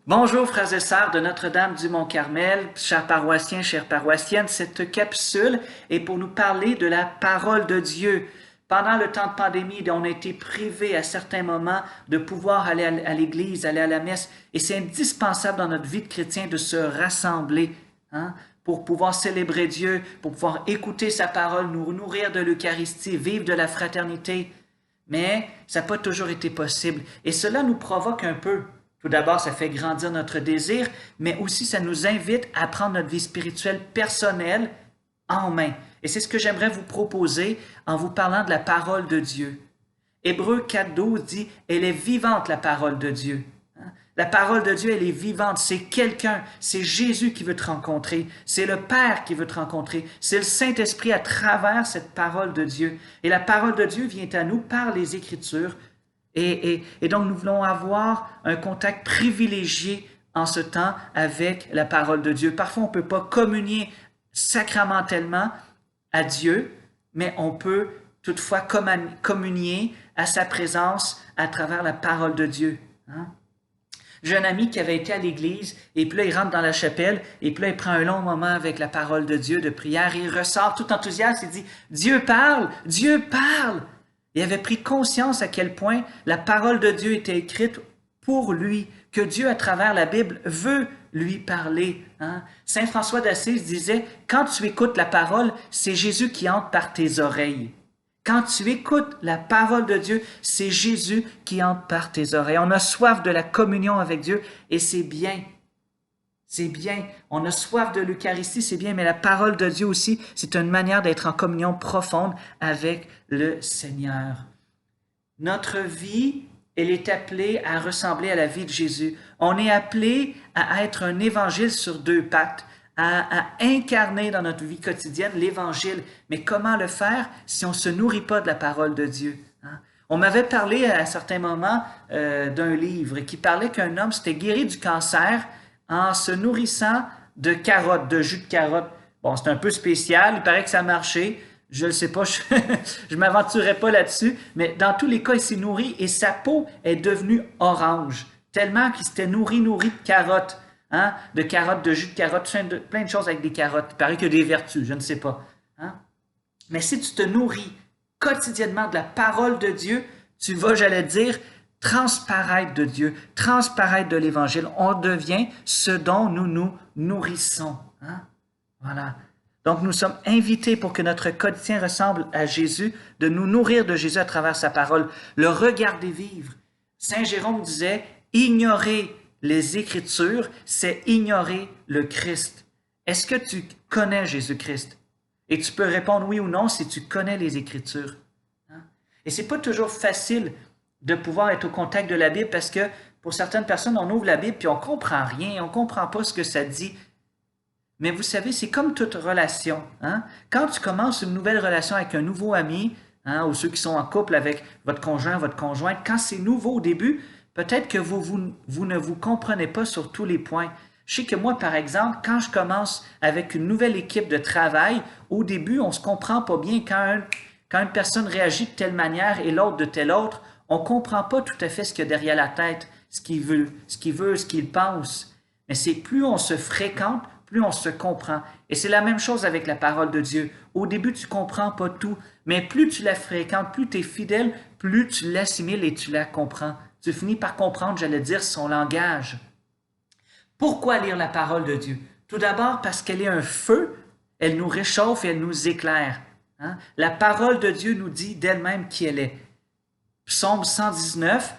Bonjour frères et sœurs de Notre-Dame du Mont-Carmel, chers paroissiens, chères paroissiennes. Cette capsule est pour nous parler de la parole de Dieu. Pendant le temps de pandémie, on a été privés à certains moments de pouvoir aller à l'église, aller à la messe. Et c'est indispensable dans notre vie de chrétien de se rassembler pour pouvoir célébrer Dieu, pour pouvoir écouter sa parole, nous nourrir de l'Eucharistie, vivre de la fraternité. Mais ça n'a pas toujours été possible. Et cela nous provoque un peu. Tout d'abord, ça fait grandir notre désir, mais aussi ça nous invite à prendre notre vie spirituelle personnelle en main. Et c'est ce que j'aimerais vous proposer en vous parlant de la parole de Dieu. Hébreux 4.12 dit « Elle est vivante, la parole de Dieu. » La parole de Dieu, elle est vivante. C'est quelqu'un, c'est Jésus qui veut te rencontrer. C'est le Père qui veut te rencontrer. C'est le Saint-Esprit à travers cette parole de Dieu. Et la parole de Dieu vient à nous par les Écritures. Et donc, nous voulons avoir un contact privilégié en ce temps avec la parole de Dieu. Parfois, on ne peut pas communier sacramentellement à Dieu, mais on peut toutefois communier à sa présence à travers la parole de Dieu. J'ai un ami qui avait été à l'église, et puis là, il rentre dans la chapelle, et puis là, il prend un long moment avec la parole de Dieu, de prière, et il ressort tout enthousiaste, il dit « Dieu parle! Dieu parle! » Il avait pris conscience à quel point la parole de Dieu était écrite pour lui, que Dieu, à travers la Bible, veut lui parler. Saint François d'Assise disait, quand tu écoutes la parole, c'est Jésus qui entre par tes oreilles. Quand tu écoutes la parole de Dieu, c'est Jésus qui entre par tes oreilles. On a soif de la communion avec Dieu et c'est bien. C'est bien. On a soif de l'Eucharistie, c'est bien, mais la parole de Dieu aussi, c'est une manière d'être en communion profonde avec le Seigneur. Notre vie, elle est appelée à ressembler à la vie de Jésus. On est appelé à être un évangile sur deux pattes, à incarner dans notre vie quotidienne l'évangile. Mais comment le faire si on ne se nourrit pas de la parole de Dieu? On m'avait parlé à certains moments d'un livre qui parlait qu'un homme s'était guéri du cancer en se nourrissant de carottes, de jus de carottes. Bon, c'est un peu spécial, il paraît que ça a marché. Je ne sais pas, je ne m'aventurerai pas là-dessus, mais dans tous les cas, il s'est nourri et sa peau est devenue orange, tellement qu'il s'était nourri de carottes, de jus de carottes, plein de choses avec des carottes. Il paraît qu'il y a des vertus, je ne sais pas. Mais si tu te nourris quotidiennement de la parole de Dieu, tu vas, j'allais dire, transparaître de Dieu, transparaître de l'Évangile. On devient ce dont nous nous nourrissons. Voilà. Donc, nous sommes invités pour que notre quotidien ressemble à Jésus, de nous nourrir de Jésus à travers sa parole, le regarder vivre. Saint Jérôme disait, ignorer les Écritures, c'est ignorer le Christ. Est-ce que tu connais Jésus-Christ? Et tu peux répondre oui ou non si tu connais les Écritures. Et c'est pas toujours facile de pouvoir être au contact de la Bible parce que pour certaines personnes, on ouvre la Bible puis on comprend rien, on comprend pas ce que ça dit. Mais vous savez, c'est comme toute relation. Quand tu commences une nouvelle relation avec un nouveau ami, ou ceux qui sont en couple avec votre conjoint, votre conjointe, quand c'est nouveau au début, peut-être que vous ne vous comprenez pas sur tous les points. Je sais que moi, par exemple, quand je commence avec une nouvelle équipe de travail, au début, on ne se comprend pas bien quand une personne réagit de telle manière et l'autre de telle autre, on ne comprend pas tout à fait ce qu'il y a derrière la tête, ce qu'il veut, ce qu'il pense. Mais c'est plus on se fréquente, plus on se comprend. Et c'est la même chose avec la parole de Dieu. Au début, tu ne comprends pas tout, mais plus tu la fréquentes, plus tu es fidèle, plus tu l'assimiles et tu la comprends. Tu finis par comprendre, j'allais dire, son langage. Pourquoi lire la parole de Dieu? Tout d'abord parce qu'elle est un feu, elle nous réchauffe et elle nous éclaire. La parole de Dieu nous dit d'elle-même qui elle est. Psaume 119,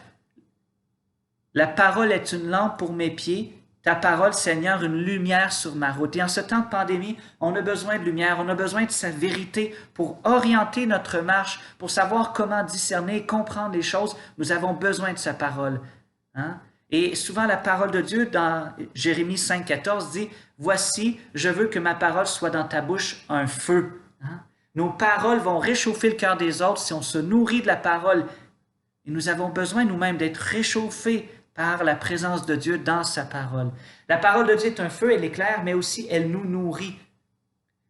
la parole est une lampe pour mes pieds, ta parole, Seigneur, une lumière sur ma route. Et en ce temps de pandémie, on a besoin de lumière, on a besoin de sa vérité pour orienter notre marche, pour savoir comment discerner et comprendre les choses. Nous avons besoin de sa parole. Et souvent, la parole de Dieu, dans Jérémie 5,14, dit « Voici, je veux que ma parole soit dans ta bouche un feu. » Nos paroles vont réchauffer le cœur des autres si on se nourrit de la parole. Et nous avons besoin nous-mêmes d'être réchauffés par la présence de Dieu dans sa parole. La parole de Dieu est un feu, elle éclaire, mais aussi elle nous nourrit.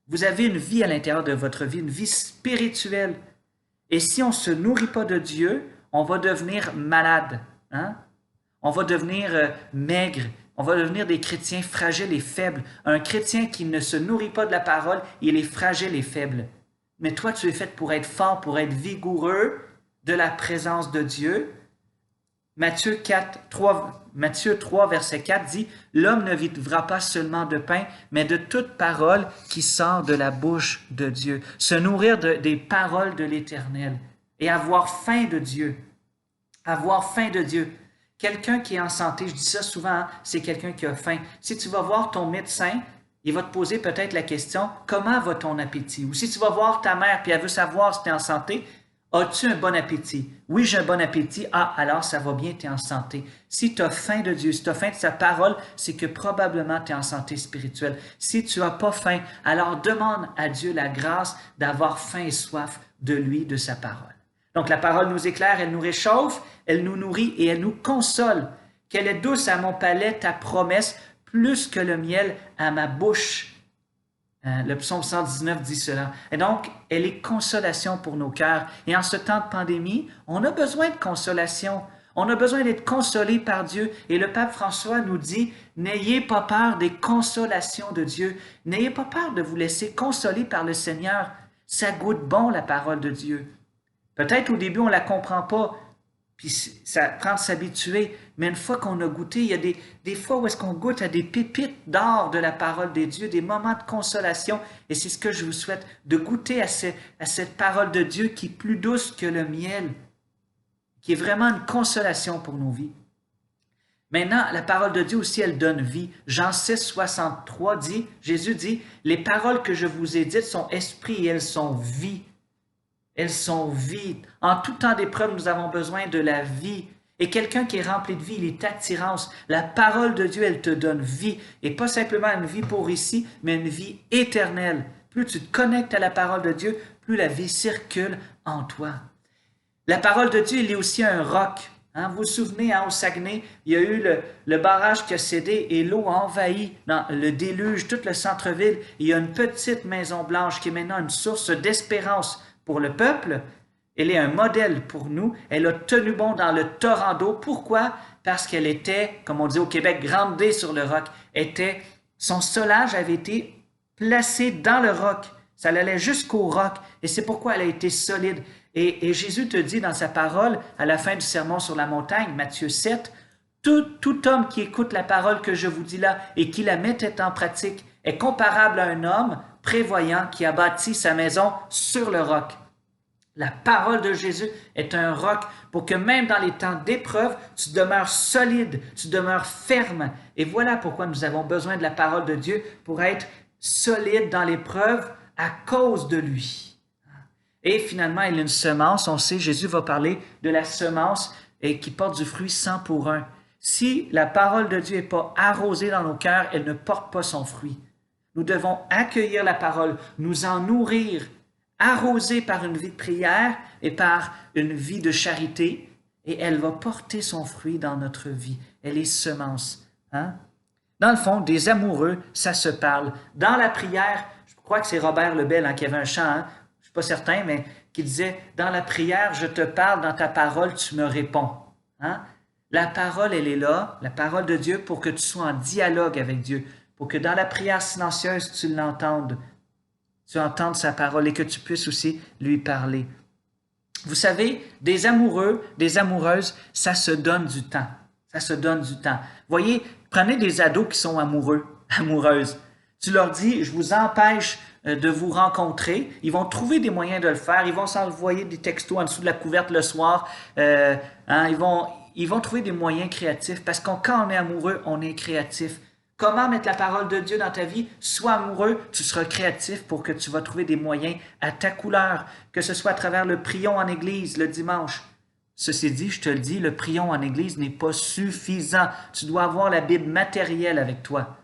Vous avez une vie à l'intérieur de votre vie, une vie spirituelle. Et si on ne se nourrit pas de Dieu, on va devenir malade. On va devenir maigre, On va devenir des chrétiens fragiles et faibles. Un chrétien qui ne se nourrit pas de la parole, il est fragile et faible. Mais toi, tu es fait pour être fort, pour être vigoureux de la présence de Dieu. Matthieu 3, verset 4 dit « L'homme ne vivra pas seulement de pain, mais de toute parole qui sort de la bouche de Dieu. » Se nourrir des paroles de l'Éternel et avoir faim de Dieu. Avoir faim de Dieu. Quelqu'un qui est en santé, je dis ça souvent, hein, c'est quelqu'un qui a faim. Si tu vas voir ton médecin, il va te poser peut-être la question « Comment va ton appétit? » Ou si tu vas voir ta mère puis elle veut savoir si tu es en santé, « As-tu un bon appétit? » Oui, j'ai un bon appétit. Ah, alors ça va bien, tu es en santé. Si tu as faim de Dieu, si tu as faim de sa parole, c'est que probablement tu es en santé spirituelle. Si tu n'as pas faim, alors demande à Dieu la grâce d'avoir faim et soif de lui, de sa parole. Donc la parole nous éclaire, elle nous réchauffe, elle nous nourrit et elle nous console. Qu'elle est douce à mon palais, ta promesse, plus que le miel à ma bouche. Le psaume 119 dit cela. Et donc, elle est consolation pour nos cœurs. Et en ce temps de pandémie, on a besoin de consolation. On a besoin d'être consolé par Dieu. Et le pape François nous dit, n'ayez pas peur des consolations de Dieu. N'ayez pas peur de vous laisser consoler par le Seigneur. Ça goûte bon, la parole de Dieu. Peut-être au début, on ne la comprend pas, puis ça prend de s'habituer, mais une fois qu'on a goûté, il y a des fois où est-ce qu'on goûte à des pépites d'or de la parole de Dieu, des moments de consolation, et c'est ce que je vous souhaite, de goûter à cette parole de Dieu qui est plus douce que le miel, qui est vraiment une consolation pour nos vies. Maintenant, la parole de Dieu aussi, elle donne vie. Jean 6, 63 dit, Jésus dit, « Les paroles que je vous ai dites sont esprit et elles sont vie. » Elles sont vides. En tout temps d'épreuve, nous avons besoin de la vie. Et quelqu'un qui est rempli de vie, il est attirance. La parole de Dieu, elle te donne vie. Et pas simplement une vie pour ici, mais une vie éternelle. Plus tu te connectes à la parole de Dieu, plus la vie circule en toi. La parole de Dieu, il est aussi un roc. Vous vous souvenez, au Saguenay, il y a eu le barrage qui a cédé et l'eau a envahi dans le déluge, tout le centre-ville. Il y a une petite maison blanche qui est maintenant une source d'espérance pour le peuple. Elle est un modèle pour nous. Elle a tenu bon dans le torrent d'eau. Pourquoi? Parce qu'elle était, comme on dit au Québec, grandée sur le roc. Son solage avait été placé dans le roc. Ça allait jusqu'au roc. Et c'est pourquoi elle a été solide. Et Jésus te dit dans sa parole, à la fin du sermon sur la montagne, Matthieu 7, tout homme qui écoute la parole que je vous dis là et qui la mettait en pratique est comparable à un homme prévoyant qui a bâti sa maison sur le roc. La parole de Jésus est un roc pour que même dans les temps d'épreuve, tu demeures solide, tu demeures ferme. Et voilà pourquoi nous avons besoin de la parole de Dieu pour être solide dans l'épreuve à cause de lui. Et finalement, il y a une semence. On sait, Jésus va parler de la semence et qui porte du fruit 100 pour 1. Si la parole de Dieu n'est pas arrosée dans nos cœurs, elle ne porte pas son fruit. Nous devons accueillir la parole, nous en nourrir, arroser par une vie de prière et par une vie de charité, et elle va porter son fruit dans notre vie. Elle est semence. Dans le fond, des amoureux, ça se parle. Dans la prière, je crois que c'est Robert Lebel qui avait un chant, je ne suis pas certain, mais qui disait « Dans la prière, je te parle, dans ta parole, tu me réponds. » La parole, elle est là, la parole de Dieu, pour que tu sois en dialogue avec Dieu, pour que dans la prière silencieuse, tu l'entendes, tu entendes sa parole et que tu puisses aussi lui parler. Vous savez, des amoureux, des amoureuses, ça se donne du temps. Ça se donne du temps. Voyez, prenez des ados qui sont amoureux, amoureuses. Tu leur dis, je vous empêche de vous rencontrer. Ils vont trouver des moyens de le faire. Ils vont s'envoyer des textos en dessous de la couverte le soir. Ils vont trouver des moyens créatifs parce que quand on est amoureux, on est créatif. Comment mettre la parole de Dieu dans ta vie? Sois amoureux, tu seras créatif pour que tu vas trouver des moyens à ta couleur, que ce soit à travers le prion en église le dimanche. Ceci dit, je te le dis, le prion en église n'est pas suffisant. Tu dois avoir la Bible matérielle avec toi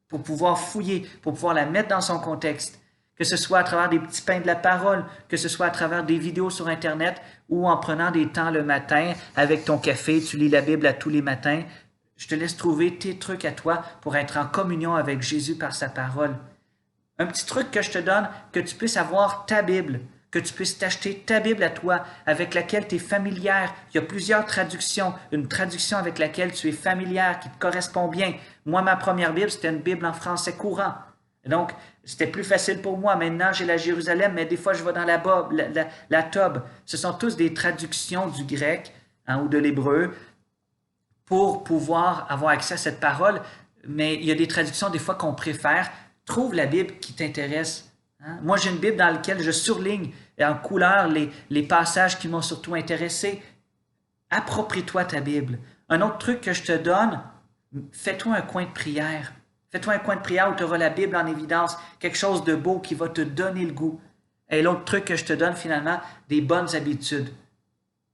pour pouvoir fouiller, pour pouvoir la mettre dans son contexte. Que ce soit à travers des petits pains de la parole, que ce soit à travers des vidéos sur Internet ou en prenant des temps le matin avec ton café, tu lis la Bible à tous les matins. Je te laisse trouver tes trucs à toi pour être en communion avec Jésus par sa parole. Un petit truc que je te donne, que tu puisses avoir ta Bible. que tu puisses t'acheter ta Bible à toi, avec laquelle tu es familière. Il y a plusieurs traductions, une traduction avec laquelle tu es familière, qui te correspond bien. Moi, ma première Bible, c'était une Bible en français courant. Donc, c'était plus facile pour moi. Maintenant, j'ai la Jérusalem, mais des fois, je vais dans la Tob. Ce sont tous des traductions du grec ou de l'hébreu pour pouvoir avoir accès à cette parole. Mais il y a des traductions, des fois, qu'on préfère. Trouve la Bible qui t'intéresse. Moi, j'ai une Bible dans laquelle je surligne en couleur les passages qui m'ont surtout intéressé. Approprie-toi ta Bible. Un autre truc que je te donne, fais-toi un coin de prière. Fais-toi un coin de prière où tu auras la Bible en évidence, quelque chose de beau qui va te donner le goût. Et l'autre truc que je te donne finalement, des bonnes habitudes.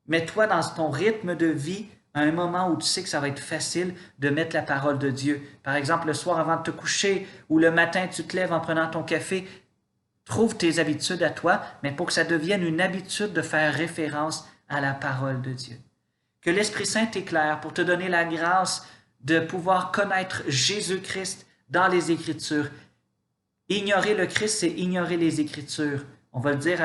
Mets-toi dans ton rythme de vie à un moment où tu sais que ça va être facile de mettre la parole de Dieu. Par exemple, le soir avant de te coucher ou le matin tu te lèves en prenant ton café. Trouve tes habitudes à toi, mais pour que ça devienne une habitude de faire référence à la parole de Dieu. Que l'Esprit Saint t'éclaire pour te donner la grâce de pouvoir connaître Jésus-Christ dans les Écritures. Ignorer le Christ, c'est ignorer les Écritures. On va le dire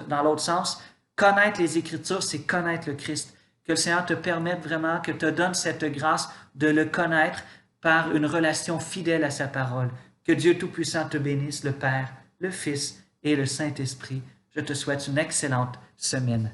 dans l'autre sens. Connaître les Écritures, c'est connaître le Christ. Que le Seigneur te permette vraiment, que te donne cette grâce de le connaître par une relation fidèle à sa parole. Que Dieu Tout-Puissant te bénisse, le Père, le Fils et le Saint-Esprit. Je te souhaite une excellente semaine.